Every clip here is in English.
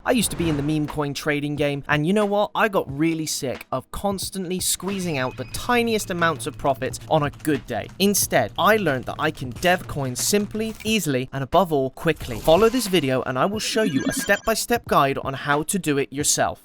I used to be in the meme coin trading game, and you know what? I got really sick of constantly squeezing out the tiniest amounts of profits on a good day. Instead, I learned that I can dev coins simply, easily, and above all, quickly. Follow this video and I will show you a step-by-step guide on how to do it yourself.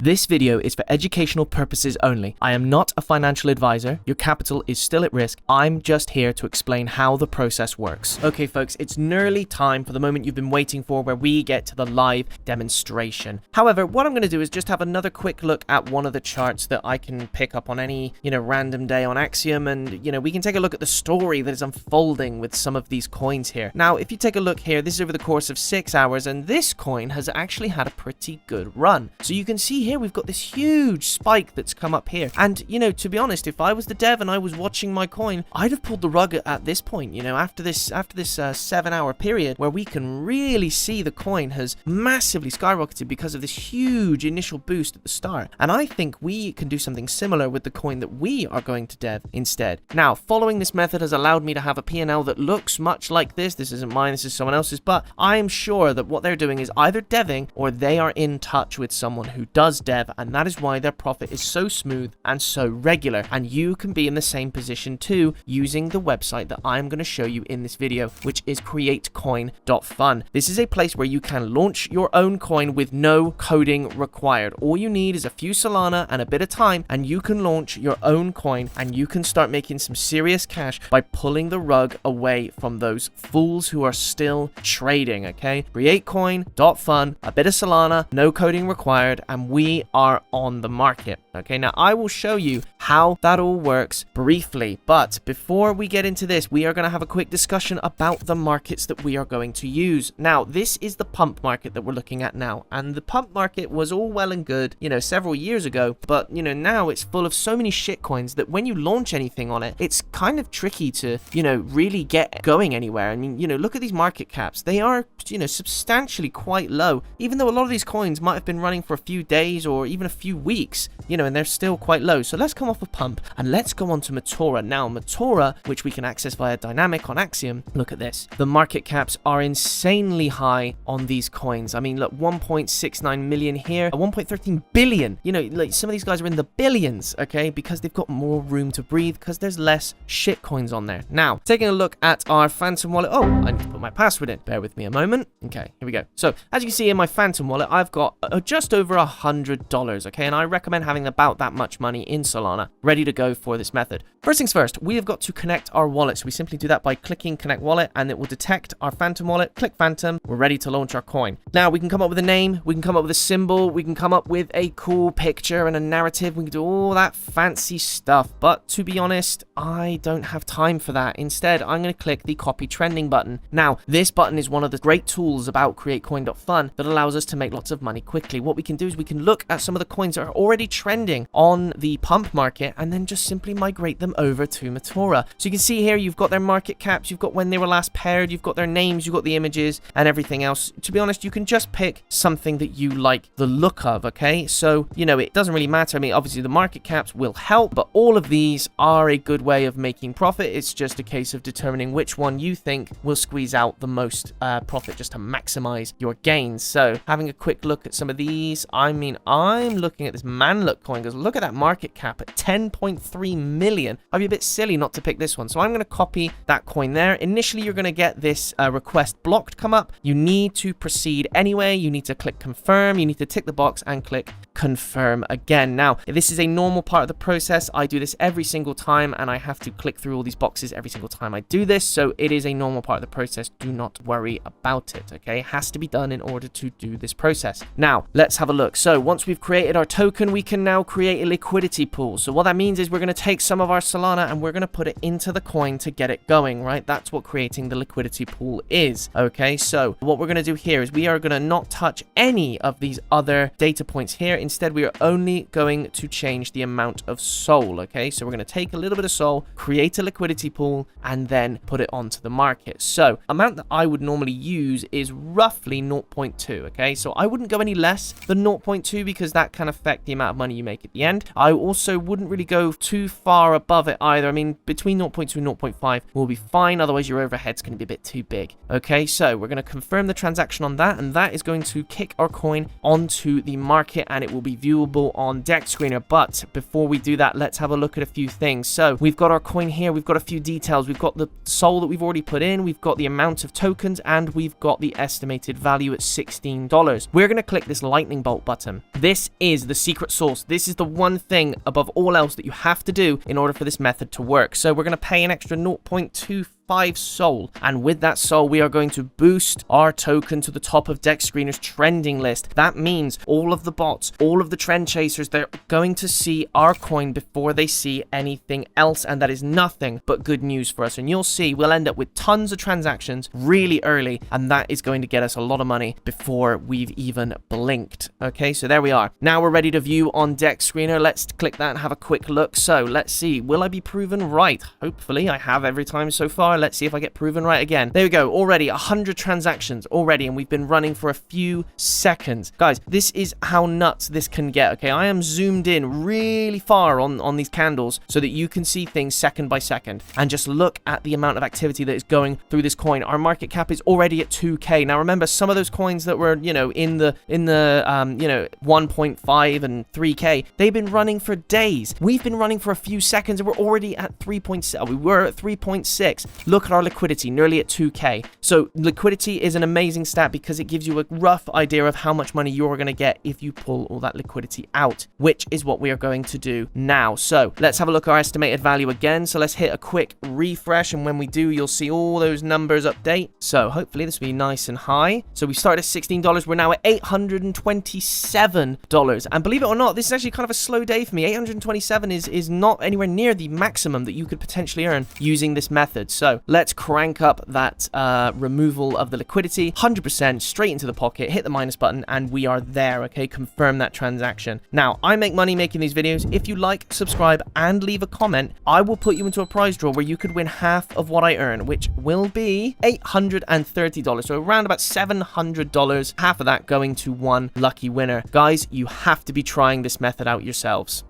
This video is for educational purposes only. I am not a financial advisor. Your capital is still at risk. I'm just here to explain how the process works. Okay, folks, it's nearly time for the moment you've been waiting for where we get to the live demonstration. However, what I'm going to do is just have another quick look at one of the charts that I can pick up on any, random day on Axiom, and, we can take a look at the story that is unfolding with some of these coins here. Now, if you take a look here, this is over the course of 6 hours, and this coin has actually had a pretty good run. So you can see here we've got this huge spike that's come up here, and to be honest, if I was the dev and I was watching my coin, I'd have pulled the rug at this point. After this 7-hour period where we can really see the coin has massively skyrocketed because of this huge initial boost at the start. And I think we can do something similar with the coin that we are going to dev instead. Now, following this method has allowed me to have a P&L that looks much like this. This isn't mine, this is someone else's, but I'm sure that what they're doing is either deving or they are in touch with someone who does dev, and that is why their profit is so smooth and so regular. And you can be in the same position too using the website that I'm going to show you in this video, which is createcoin.fun. This is a place where you can launch your own coin with no coding required. All you need is a few Solana and a bit of time, and you can launch your own coin, and you can start making some serious cash by pulling the rug away from those fools who are still trading. Okay, createcoin.fun, a bit of Solana, no coding required, and we are on the market. Okay, now I will show you how that all works briefly, but before we get into this, we are going to have a quick discussion about the markets that we are going to use. Now, this is the pump market that we're looking at now, and the pump market was all well and good, several years ago, but now it's full of so many shit coins that when you launch anything on it, it's kind of tricky to, really get going anywhere. I mean, look at these market caps. They are, substantially quite low, even though a lot of these coins might have been running for a few days or even a few weeks, and they're still quite low. So let's come off of pump and let's go on to Meteora. Now, Meteora, which we can access via dynamic on Axiom, look at this. The market caps are insanely high on these coins. I mean, look, 1.69 million here, 1.13 billion. Like some of these guys are in the billions, okay, because they've got more room to breathe because there's less shit coins on there. Now, taking a look at our Phantom wallet. Oh, I need to put my password in. Bear with me a moment. Okay, here we go. So as you can see in my Phantom wallet, I've got just over $100, okay, and I recommend having about that much money in Solana ready to go for this method. First things first, we have got to connect our wallet. So we simply do that by clicking connect wallet, and it will detect our Phantom wallet. Click Phantom, we're ready to launch our coin. Now we can come up with a name, we can come up with a symbol, we can come up with a cool picture and a narrative, we can do all that fancy stuff, but to be honest, I don't have time for that. Instead, I'm going to click the copy trending button. Now, this button is one of the great tools about createcoin.fun that allows us to make lots of money quickly. What we can do is we can look at some of the coins that are already trending on the pump market and then just simply migrate them over to Meteora. So you can see here, you've got their market caps, you've got when they were last paired, you've got their names, you've got the images and everything else. To be honest, you can just pick something that you like the look of, okay? So, it doesn't really matter. I mean, obviously the market caps will help, but all of these are a good way of making profit. It's just a case of determining which one you think will squeeze out the most profit just to maximize your gains. So having a quick look at some of these, I mean, I'm looking at this Manlook coin because look at that market cap at 10.3 million. I'd be a bit silly not to pick this one. So I'm going to copy that coin there. Initially, you're going to get this request blocked come up. You need to proceed anyway. You need to click confirm. You need to tick the box and click confirm again. Now, this is a normal part of the process. I do this every single time and I have to click through all these boxes every single time I do this. So it is a normal part of the process. Do not worry about it, okay? It has to be done in order to do this process. Now, let's have a look. So once we've created our token, we can now create a liquidity pool. So what that means is we're going to take some of our Solana and we're going to put it into the coin to get it going, right? That's what creating the liquidity pool is, okay? So what we're going to do here is we are going to not touch any of these other data points here. Instead, we are only going to change the amount of SOL, okay? So we're going to take a little bit of SOL, create a liquidity pool, and then put it onto the market. So amount that I would normally use is roughly 0.2, okay? So I wouldn't go any less than 0.2 because that can affect the amount of money you make at the end. I also wouldn't really go too far above it either. I mean, between 0.2 and 0.5 will be fine. Otherwise, your overhead's going to be a bit too big. Okay, so we're going to confirm the transaction on that, and that is going to kick our coin onto the market, and it will be viewable on Dex Screener. But before we do that, let's have a look at a few things. So we've got our coin here. We've got a few details. We've got the SOL that we've already put in. We've got the amount of tokens, and we've got the estimated value at $16. We're going to click this lightning bolt button. This is the secret sauce. This is the one thing above all else that you have to do in order for this method to work. So we're going to pay an extra 0.25 SOL, and with that SOL we are going to boost our token to the top of Dex Screener's trending list. That means all of the bots, all of the trend chasers, they're going to see our coin before they see anything else, and that is nothing but good news for us. And you'll see we'll end up with tons of transactions really early, and that is going to get us a lot of money before we've even blinked. Okay, so there we are. Now we're ready to view on Dex Screener. Let's click that and have a quick look. So let's see, will I be proven right? Hopefully I have every time so far. Let's see if I get proven right again. There we go. Already 100 transactions already, and we've been running for a few seconds. Guys, this is how nuts this can get, okay? I am zoomed in really far on these candles so that you can see things second by second. And just look at the amount of activity that is going through this coin. Our market cap is already at 2K. Now remember, some of those coins that were, you know, in the 1.5 and 3K, they've been running for days. We've been running for a few seconds, and we're already at 3.6. We were at 3.6. Look at our liquidity, nearly at 2K. So liquidity is an amazing stat because it gives you a rough idea of how much money you're going to get if you pull all that liquidity out, which is what we are going to do now. So let's have a look at our estimated value again. So let's hit a quick refresh, and when we do, you'll see all those numbers update. So hopefully this will be nice and high. So we started at $16. We're now at $827. And believe it or not, this is actually kind of a slow day for me. 827 is not anywhere near the maximum that you could potentially earn using this method. So let's crank up that removal of the liquidity, 100% straight into the pocket, hit the minus button, and we are there, okay? Confirm that transaction. Now, I make money making these videos. If you like, subscribe, and leave a comment, I will put you into a prize draw where you could win half of what I earn, which will be $830. So around about $700, half of that going to one lucky winner. Guys, you have to be trying this method out yourselves.